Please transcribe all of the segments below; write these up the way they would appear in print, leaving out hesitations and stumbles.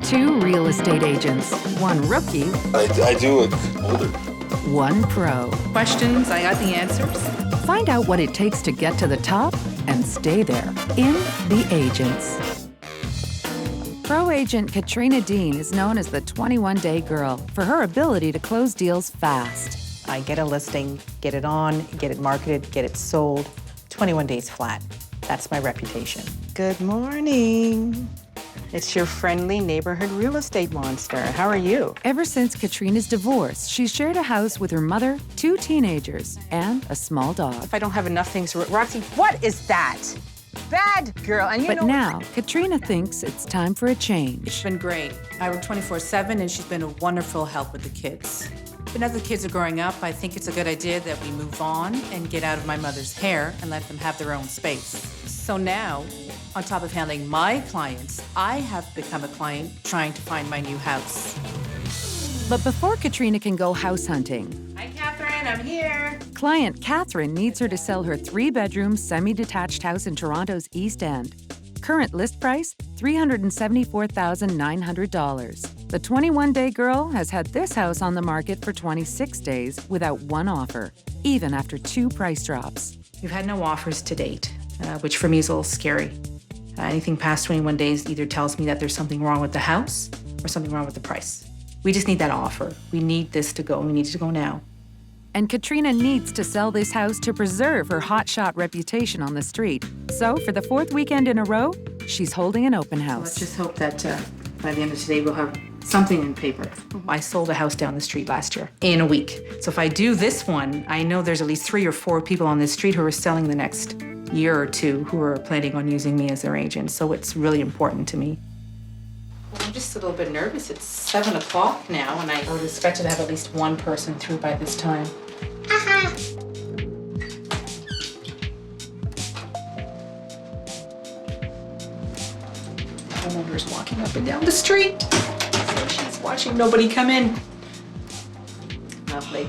Two real estate agents, one rookie, I do look older. one pro. Questions, I got the answers. Find out what it takes to get to the top and stay there in The Agents. Pro agent Katriena Dean is known as the 21-day girl for her ability to close deals fast. I get a listing, get it on, get it marketed, get it sold, 21 days flat. That's my reputation. Good morning. It's your friendly neighborhood real estate monster. How are you? Ever since Katrina's divorce, she's shared a house with her mother, two teenagers, and a small dog. If I don't have enough things to... Roxy, what is that? Bad girl, and you know... But now, Katriena thinks it's time for a change. It's been great. I work 24/7, and she's been a wonderful help with the kids. But now the kids are growing up, I think it's a good idea that we move on and get out of my mother's hair and let them have their own space. So now, on top of handling my clients, I have become a client trying to find my new house. But before Katriena can go house hunting, Hi, Catherine, I'm here. client Catherine needs her to sell her three-bedroom, semi-detached house in Toronto's East End. Current list price, $374,900. The 21-day girl has had this house on the market for 26 days without one offer, even after two price drops. We've had no offers to date, which for me is a little scary. Anything past 21 days either tells me that there's something wrong with the house or something wrong with the price. We just need that offer. We need this to go. We need it to go now. And Katriena needs to sell this house to preserve her hotshot reputation on the street. So, for the fourth weekend in a row, she's holding an open house. Let's just hope that by the end of today, we'll have something in paper. I sold a house down the street last year in a week. So if I do this one, I know there's at least 3 or 4 people on this street who are selling the next year or two who are planning on using me as their agent. So it's really important to me. Well, I'm just a little bit nervous. It's 7 o'clock now, and I would expect to have at least one person through by this time. My neighbor's walking up and down the street. So she's watching nobody come in. Lovely.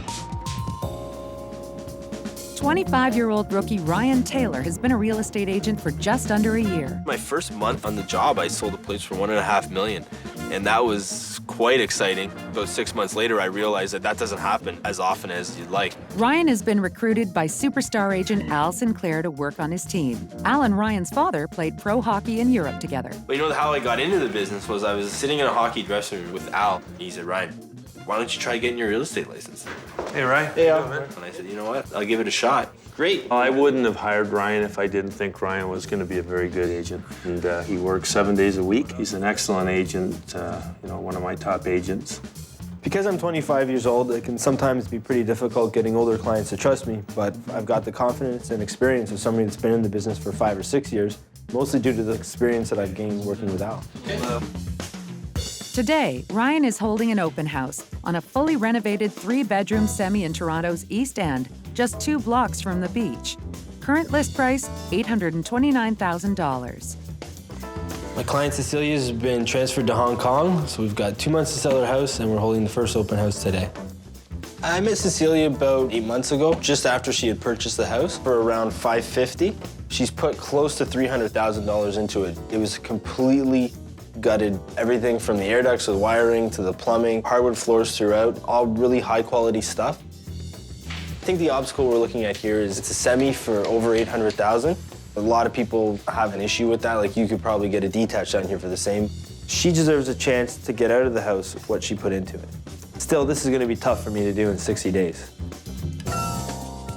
25-year-old rookie Ryan Taylor has been a real estate agent for just under a year. My first month on the job, I sold a place for $1.5 million, and that was quite exciting. About 6 months later, I realized that doesn't happen as often as you'd like. Ryan has been recruited by superstar agent Al Sinclair to work on his team. Al and Ryan's father played pro hockey in Europe together. But you know how I got into the business was I was sitting in a hockey dressing room with Al. He said, Ryan, why don't you try getting your real estate license? Hey, Ryan. Hey, Al. And I said, you know what? I'll give it a shot. Great. I wouldn't have hired Ryan if I didn't think Ryan was going to be a very good agent. And he works 7 days a week. He's an excellent agent, one of my top agents. Because I'm 25 years old, it can sometimes be pretty difficult getting older clients to trust me, but I've got the confidence and experience of somebody that's been in the business for 5 or 6 years, mostly due to the experience that I've gained working with Al. Today, Ryan is holding an open house on a fully renovated 3-bedroom semi in Toronto's East End, just 2 blocks from the beach. Current list price, $829,000. My client Cecilia has been transferred to Hong Kong, so we've got 2 months to sell her house, and we're holding the first open house today. I met Cecilia about 8 months ago, just after she had purchased the house for around $550,000. She's put close to $300,000 into it. It was completely gutted, everything from the air ducts to the wiring to the plumbing, hardwood floors throughout, all really high quality stuff. I think the obstacle we're looking at here is it's a semi for over $800,000. A lot of people have an issue with that, like you could probably get a detached down here for the same. She deserves a chance to get out of the house with what she put into it. Still, this is gonna be tough for me to do in 60 days.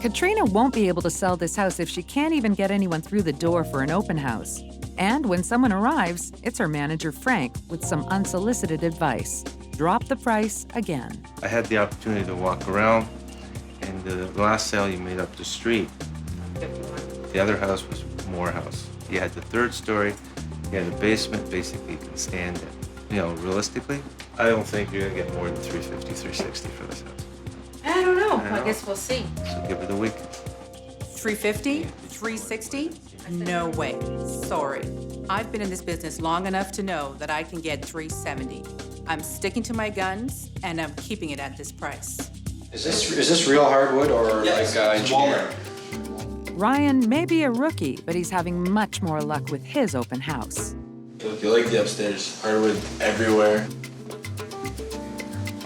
Katriena won't be able to sell this house if she can't even get anyone through the door for an open house. And when someone arrives, it's her manager, Frank, with some unsolicited advice. Drop the price again. I had the opportunity to walk around, and the last sale you made up the street, the other house was more house. You had the 3rd story, you had a basement, basically you can stand it. Realistically, I don't think you're gonna get more than $350,000, $360,000 for this house. I don't know. I guess we'll see. So give it a week. $350,000, $360,000? No way. Sorry. I've been in this business long enough to know that I can get $370,000. I'm sticking to my guns, and I'm keeping it at this price. Is this real hardwood or engineering? Ryan may be a rookie, but he's having much more luck with his open house. If you like the upstairs, hardwood everywhere.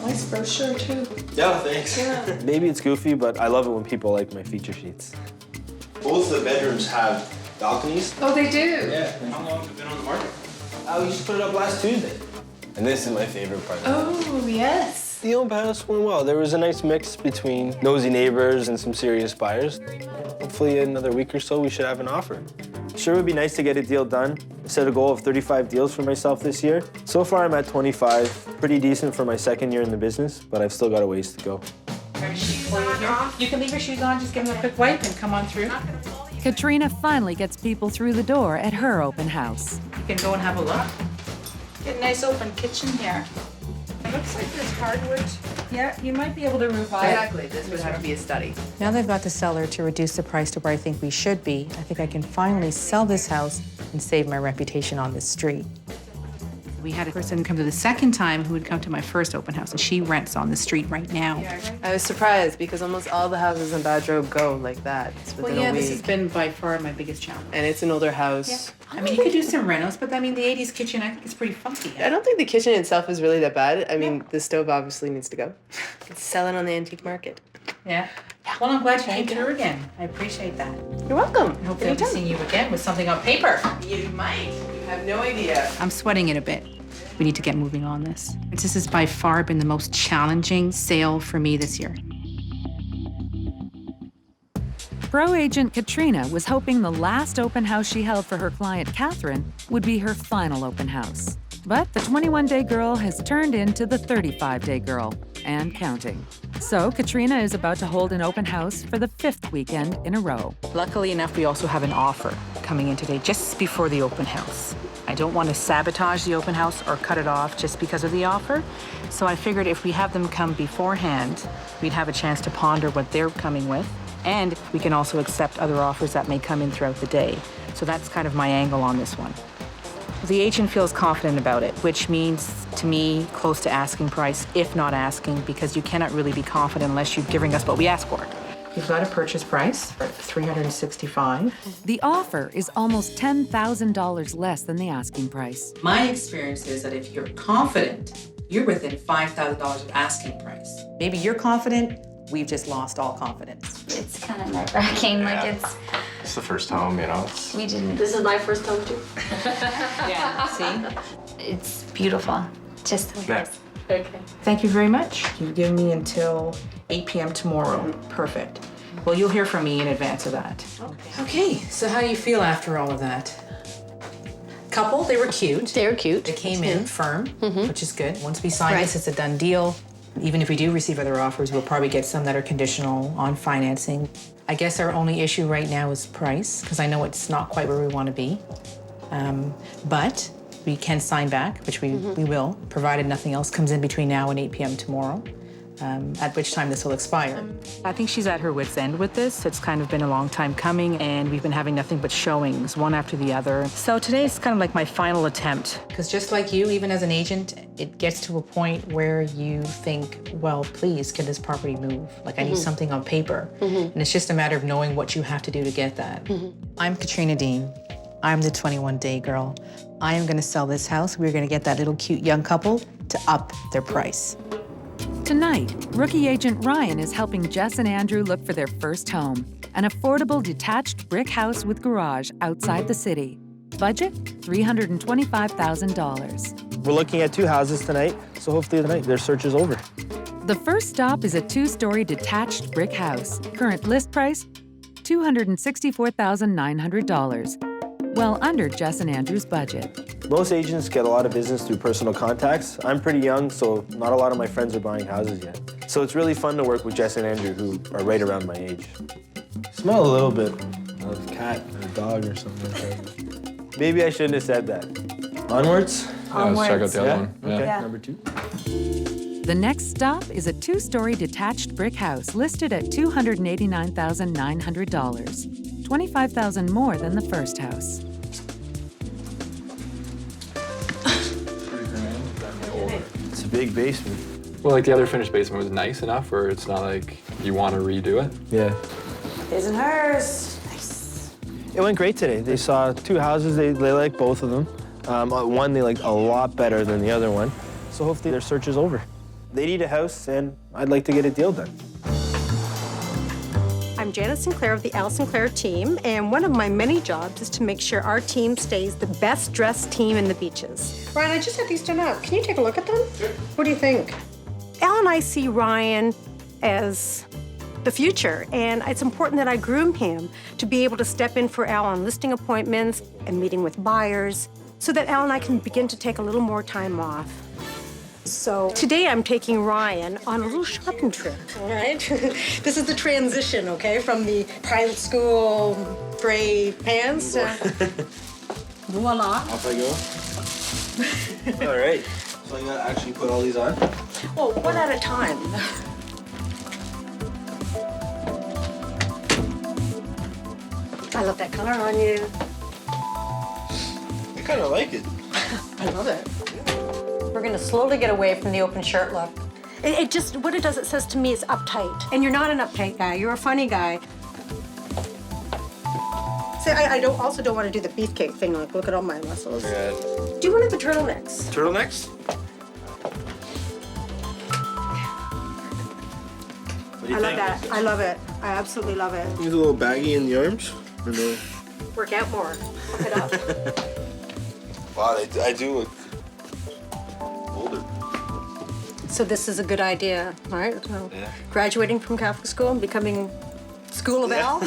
Nice brochure too. Yeah, thanks. Yeah. Maybe it's goofy, but I love it when people like my feature sheets. Both the bedrooms have balconies. Oh, they do? Yeah. How long have it been on the market? We just put it up last Tuesday. And this is my favorite part. Oh, yes. The open house went well. There was a nice mix between nosy neighbors and some serious buyers. Hopefully in another week or so, we should have an offer. Sure would be nice to get a deal done. I set a goal of 35 deals for myself this year. So far, I'm at 25. Pretty decent for my second year in the business, but I've still got a ways to go. You can leave your shoes on, just give them a quick wipe and come on through. Katriena finally gets people through the door at her open house. You can go and have a look. Get a nice open kitchen here. It looks like there's hardwood. Yeah, you might be able to revise. Exactly, this would have to be a study. Now that I've got the seller to reduce the price to where I think we should be, I think I can finally sell this house and save my reputation on this street. We had a person come to the second time who had come to my first open house, and she rents on the street right now. I was surprised because almost all the houses in Badrobe go like that. It's within a week. This has been by far my biggest challenge. And it's an older house. Yeah. I mean, you could do some renos, but I mean, the 80s kitchen, I think it's pretty funky. I don't think the kitchen itself is really that bad. I mean, the stove obviously needs to go. It's selling on the antique market. Yeah. Well, I'm glad you came through again. I appreciate that. You're welcome. Hopefully I'll be seeing you again with something on paper. You might. You have no idea. I'm sweating it a bit. We need to get moving on this. This has by far been the most challenging sale for me this year. Pro agent Katriena was hoping the last open house she held for her client Catherine would be her final open house. But the 21-day girl has turned into the 35-day girl, and counting. So Katriena is about to hold an open house for the 5th weekend in a row. Luckily enough, we also have an offer coming in today just before the open house. I don't want to sabotage the open house or cut it off just because of the offer. So I figured if we have them come beforehand, we'd have a chance to ponder what they're coming with. And we can also accept other offers that may come in throughout the day. So that's kind of my angle on this one. The agent feels confident about it, which means to me close to asking price, if not asking, because you cannot really be confident unless you're giving us what we ask for. You've got a purchase price of $365. The offer is almost $10,000 less than the asking price. My experience is that if you're confident, you're within $5,000 of asking price. Maybe you're confident, we've just lost all confidence. It's kind of nerve-wracking, It's the first home, you know. we didn't. This is my first home too. Yeah, see? It's beautiful. Just the way it is. Okay. Thank you very much. You've given me until 8 p.m. tomorrow. Perfect. Well, you'll hear from me in advance of that. Okay, so how do you feel after all of that? Couple, they were cute. They were cute. They came in firm, which is good. Once we sign this, it's a done deal. Even if we do receive other offers, we'll probably get some that are conditional on financing. I guess our only issue right now is price, because I know it's not quite where we want to be. But we can sign back, which we will, provided nothing else comes in between now and 8 p.m. tomorrow, at which time this will expire. I think she's at her wit's end with this. It's kind of been a long time coming, and we've been having nothing but showings, one after the other. So today's kind of like my final attempt. Because just like you, even as an agent, it gets to a point where you think, well, please, can this property move? Like, I need something on paper. And it's just a matter of knowing what you have to do to get that. I'm Katriena Dean. I'm the 21-day girl. I am gonna sell this house. We're gonna get that little cute young couple to up their price. Tonight, rookie agent Ryan is helping Jess and Andrew look for their first home, an affordable detached brick house with garage outside the city. Budget, $325,000. We're looking at 2 houses tonight, so hopefully tonight their search is over. The first stop is a 2-story detached brick house. Current list price, $264,900. Well under Jess and Andrew's budget. Most agents get a lot of business through personal contacts. I'm pretty young, so not a lot of my friends are buying houses yet. So it's really fun to work with Jess and Andrew, who are right around my age. Smell a little bit of cat or dog or something like that. Maybe I shouldn't have said that. Onwards? Let's check out the other one. Okay, number 2. The next stop is a 2-story detached brick house listed at $289,900, $25,000 more than the first house. It's a big basement. Well, like the other finished basement was nice enough where it's not like you want to redo it. Yeah. His and hers. Nice. It went great today. They saw 2 houses, they liked both of them. One they liked a lot better than the other one, so hopefully their search is over. They need a house, and I'd like to get a deal done. I'm Janet Sinclair of the Al Sinclair team, and one of my many jobs is to make sure our team stays the best dressed team in the beaches. Ryan, I just had these done up. Can you take a look at them? Sure. What do you think? Al and I see Ryan as the future, and it's important that I groom him to be able to step in for Al on listing appointments and meeting with buyers so that Al and I can begin to take a little more time off. So today I'm taking Ryan on a little shopping trip, all right? This is the transition, okay, from the private school gray pants to voila. Off I go. All right. So I gotta actually put all these on? Well, one at a time. I love that color on you. I kind of like it. I love it. We're gonna slowly get away from the open shirt look. It just, what it does, it says to me, it's uptight. And you're not an uptight guy, you're a funny guy. See, I also don't want to do the beefcake thing, like, look at all my muscles. Yeah. Do one of the turtlenecks. Turtlenecks? What do you I love think? that, I love it. I absolutely love it. It's a little baggy in the arms? Or no? Work out more, pump it up. Wow, I do look older. So this is a good idea, all right? So Yeah. graduating from Catholic school and becoming School of Al.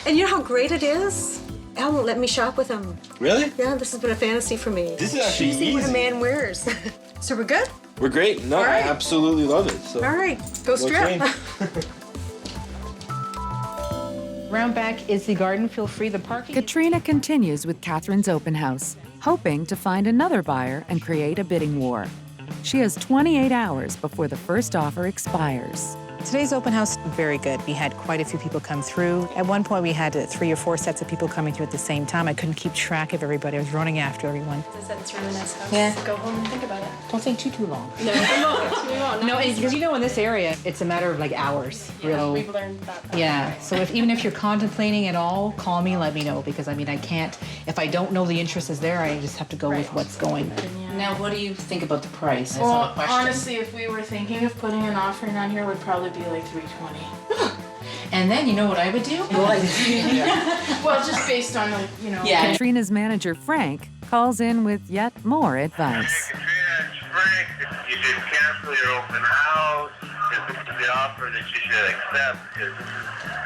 And you know how great it is? Al won't let me shop with him. Really? Yeah, this has been a fantasy for me. This is actually See what a easy. man wears. So we're good? We're great. No, All right. I absolutely love it. So. All right, go strip. train. Round back is the garden. Feel free, the parking. Katrina continues with Catherine's open house, hoping to find another buyer and create a bidding war. She has 28 hours before the first offer expires. Today's open house, very good. We had quite a few people come through. At one point, we had 3 or 4 sets of people coming through at the same time. I couldn't keep track of everybody. I was running after everyone. I said it's a really nice house. Yeah. Go home and think about it. Don't think too long. No, we won't. No, because you know, in this area, it's a matter of like hours. Yeah, we've learned that. Yeah, so even if you're contemplating at all, call me, let me know, because I mean, I can't, if I don't know the interest is there, I just have to go with what's going. Now, what do you think about the price? That's Well, not a question. honestly, if we were thinking of putting an offer down here, it would probably be like $320. And then you know what I would do? Well, just based on the, you know. Yeah. Katrina's manager, Frank, calls in with yet more advice. Hey, Katrina, it's Frank. You should cancel your open house. This is the offer that you should accept, because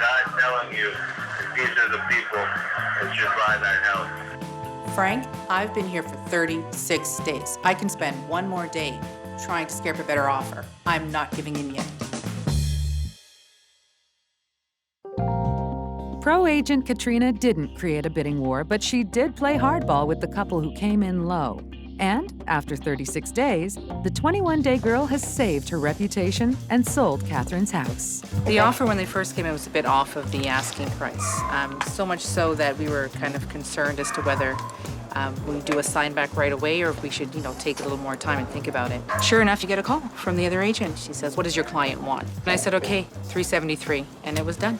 God's telling you that these are the people that should buy that house. Frank, I've been here for 36 days. I can spend one more day trying to scare up a better offer. I'm not giving in yet. Pro agent Katrina didn't create a bidding war, but she did play hardball with the couple who came in low. And after 36 days, the 21-day girl has saved her reputation and sold Catherine's house. The offer when they first came in was a bit off of the asking price. So much so that we were kind of concerned as to whether we do a sign back right away or if we should, take a little more time and think about it. Sure enough, you get a call from the other agent. She says, "What does your client want?" And I said, "Okay, $373," and it was done.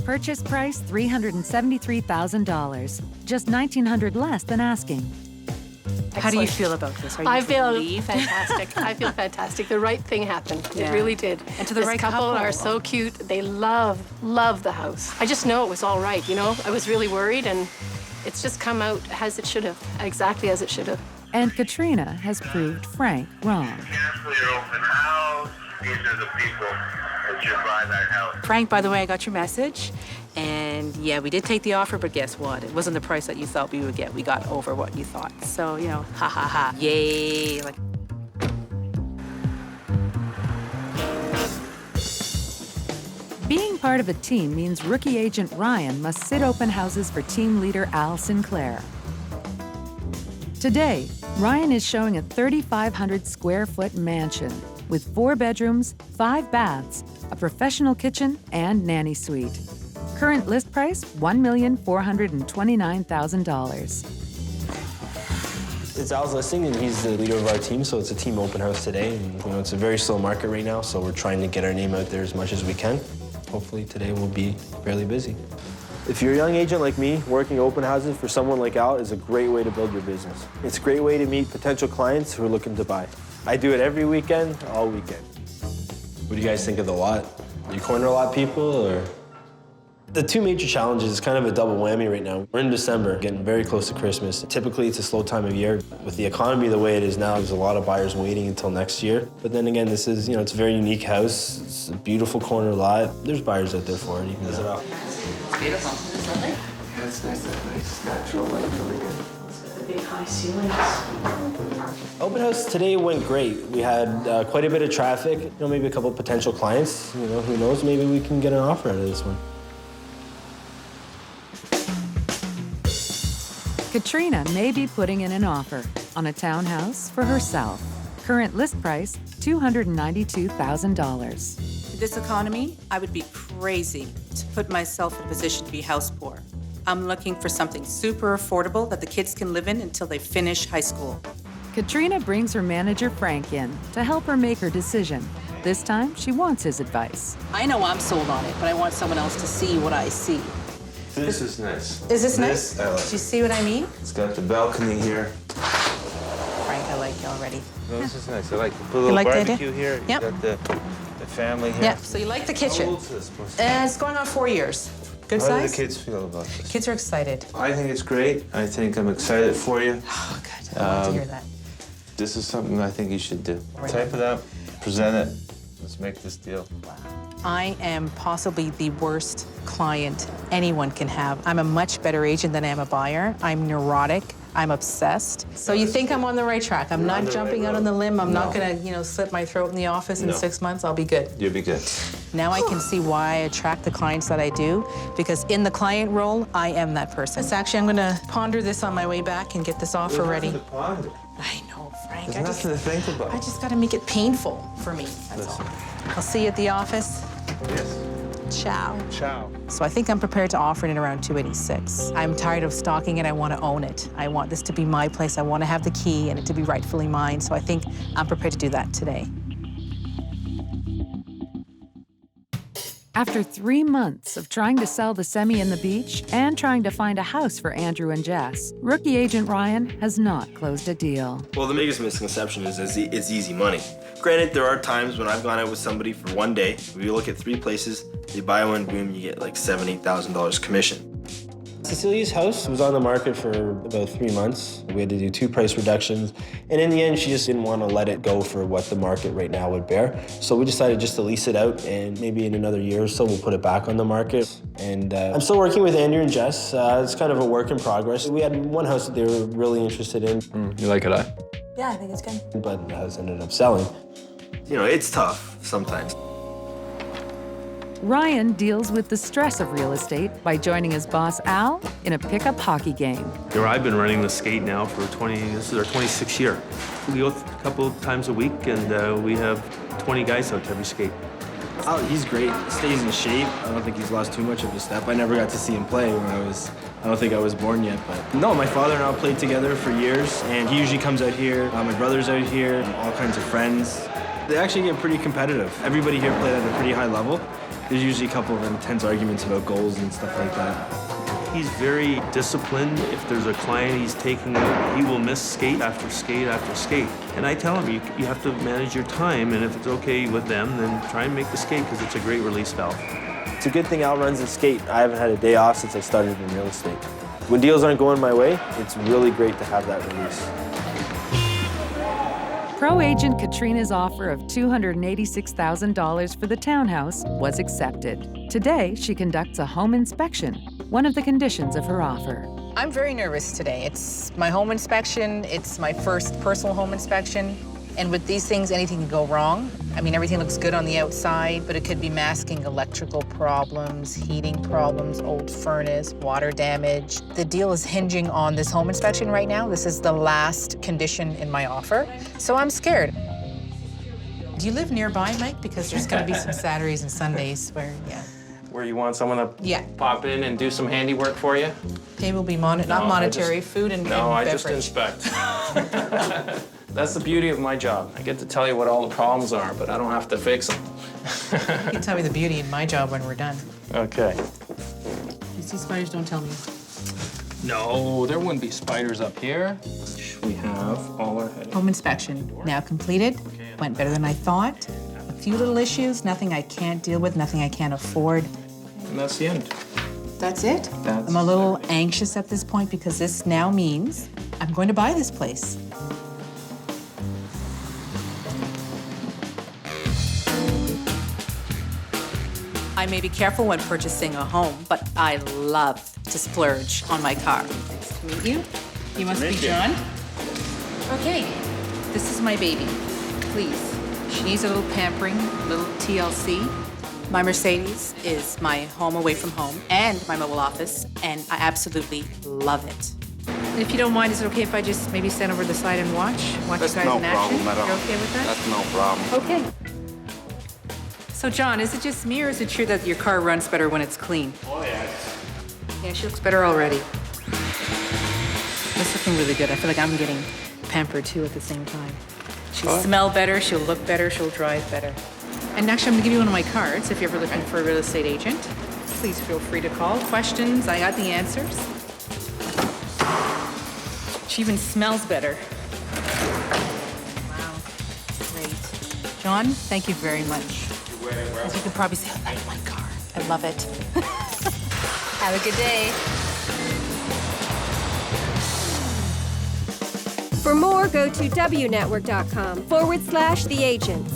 Purchase price $373,000, just $1,900 less than asking. How do you feel about this? Are you I feel relieved? fantastic. I feel fantastic. The right thing happened. Yeah. It really did. And to the This right couple couple. are so cute. They love the house. I just know it was all right, I was really worried, and it's just come out as it should have, exactly as it should have. And Katrina has proved Frank wrong. Cancel your open house. These are the people that should buy that house. Frank, by the way, I got your message. And yeah, we did take the offer, but guess what? It wasn't the price that you thought we would get. We got over what you thought. So, ha ha ha. Yay. Being part of a team means rookie agent Ryan must sit open houses for team leader Al Sinclair. Today, Ryan is showing a 3,500 square foot mansion with 4 bedrooms, 5 baths, a professional kitchen, and nanny suite. Current list price, $1,429,000. It's Al's listing, and he's the leader of our team, so it's a team open house today. And, it's a very slow market right now, so we're trying to get our name out there as much as we can. Hopefully today will be fairly busy. If you're a young agent like me, working open houses for someone like Al is a great way to build your business. It's a great way to meet potential clients who are looking to buy. I do it every weekend, all weekend. What do you guys think of the lot? You corner a lot of people, or? The two major challenges is kind of a double whammy right now. We're in December, getting very close to Christmas. Typically, it's a slow time of year. With the economy the way it is now, there's a lot of buyers waiting until next year. But then again, this is, it's a very unique house. It's a beautiful corner lot. There's buyers out there for it. You can get it off. It's beautiful. It's lovely. Yeah, it's nice, that nice natural light, really good. The big high ceilings. Open house today went great. We had quite a bit of traffic. Maybe a couple of potential clients. Who knows? Maybe we can get an offer out of this one. Katriena may be putting in an offer on a townhouse for herself. Current list price, $292,000. In this economy, I would be crazy to put myself in a position to be house poor. I'm looking for something super affordable that the kids can live in until they finish high school. Katriena brings her manager Frank in to help her make her decision. This time, she wants his advice. I know I'm sold on it, but I want someone else to see what I see. This is nice. Is this nice? I like Do you see what I mean? It's got the balcony here. Frank, I like you already. No, this is nice. I like the little like the idea? barbecue here. Yep. You got the family here. Yeah, so you like the kitchen. How old is this supposed to be? It's going on 4 years. Good How size? do the kids feel about this? Kids are excited. I think it's great. I think I'm excited for you. Oh, good. I love to hear that. This is something I think you should do. Type it up, present it. Let's make this deal. I am possibly the worst client anyone can have. I'm a much better agent than I am a buyer. I'm neurotic. I'm obsessed. So you think I'm on the right track. I'm not jumping out on the limb. I'm not gonna, slit my throat in the office in 6 months. I'll be good. You'll be good. Now I can see why I attract the clients that I do, because in the client role, I am that person. So actually, I'm gonna ponder this on my way back and get this offer ready. I know, Frank. There's nothing to think about. I just gotta make it painful for me, that's all. I'll see you at the office. Yes. Ciao. Ciao. So I think I'm prepared to offer it at around 286. I'm tired of stalking it. I want to own it. I want this to be my place. I want to have the key and it to be rightfully mine. So I think I'm prepared to do that today. After 3 months of trying to sell the semi in the beach and trying to find a house for Andrew and Jess, rookie agent Ryan has not closed a deal. Well, the biggest misconception is it's easy money. Granted, there are times when I've gone out with somebody for one day. If you look at 3 places, you buy one, boom, you get like $7,000, $8,000 commission. Cecilia's house was on the market for about 3 months. We had to do 2 price reductions. And in the end, she just didn't want to let it go for what the market right now would bear. So we decided just to lease it out, and maybe in another year or so, we'll put it back on the market. And I'm still working with Andrew and Jess. It's kind of a work in progress. We had one house that they were really interested in. You like it, Yeah, I think it's good. But the house ended up selling. It's tough sometimes. Ryan deals with the stress of real estate by joining his boss, Al, in a pickup hockey game. I've been running the skate now for this is our 26th year. We go a couple times a week, and we have 20 guys out to every skate. Oh, he's great. Stays in shape. I don't think he's lost too much of his step. I never got to see him play when I don't think I was born yet, but no, my father and I played together for years, and he usually comes out here. My brother's out here, all kinds of friends. They actually get pretty competitive. Everybody here played at a pretty high level. There's usually a couple of intense arguments about goals and stuff like that. He's very disciplined. If there's a client he's taking, he will miss skate after skate after skate. And I tell him, you have to manage your time, and if it's okay with them, then try and make the skate, because it's a great release valve. It's a good thing Al runs the skate. I haven't had a day off since I started in real estate. When deals aren't going my way, it's really great to have that release. Pro agent Katriena's offer of $286,000 for the townhouse was accepted. Today, she conducts a home inspection, one of the conditions of her offer. I'm very nervous today. It's my home inspection. It's my first personal home inspection. And with these things, anything can go wrong. I mean, everything looks good on the outside, but it could be masking electrical problems, heating problems, old furnace, water damage. The deal is hinging on this home inspection right now. This is the last condition in my offer. So I'm scared. Do you live nearby, Mike? Because there's gonna be some Saturdays and Sundays Where you want someone to pop in and do some handiwork for you? Pay will be not monetary, food and No, I beverage. just inspect. That's the beauty of my job. I get to tell you what all the problems are, but I don't have to fix them. You can tell me the beauty in my job when we're done. Okay. see spiders, don't tell me. No, there wouldn't be spiders up here. We have all our headings. Home inspection now completed. Went better than I thought. A few little issues, nothing I can't deal with, nothing I can't afford. And that's the end. That's it? That's I'm a little anxious at this point because this now means I'm going to buy this place. I may be careful when purchasing a home, but I love to splurge on my car. Nice to meet you. You must be John. Okay, this is my baby. Please. She needs a little pampering, a little TLC. My Mercedes is my home away from home and my mobile office, and I absolutely love it. And if you don't mind, is it okay if I just maybe stand over the side and watch That's you guys no in action? problem at all. You're okay with that? That's no problem. Okay. So John, is it just me or is it true that your car runs better when it's clean? Oh, yes. Yeah, she looks better already. That's looking really good. I feel like I'm getting pampered too at the same time. She'll smell better, she'll look better, she'll drive better. And actually, I'm gonna give you one of my cards if you're ever looking for a real estate agent. Please feel free to call. Questions, I got the answers. She even smells better. Wow, great. John, thank you very much. As you can probably see, I like my car. I love it. Have a good day. For more, go to WNetwork.com/theagents.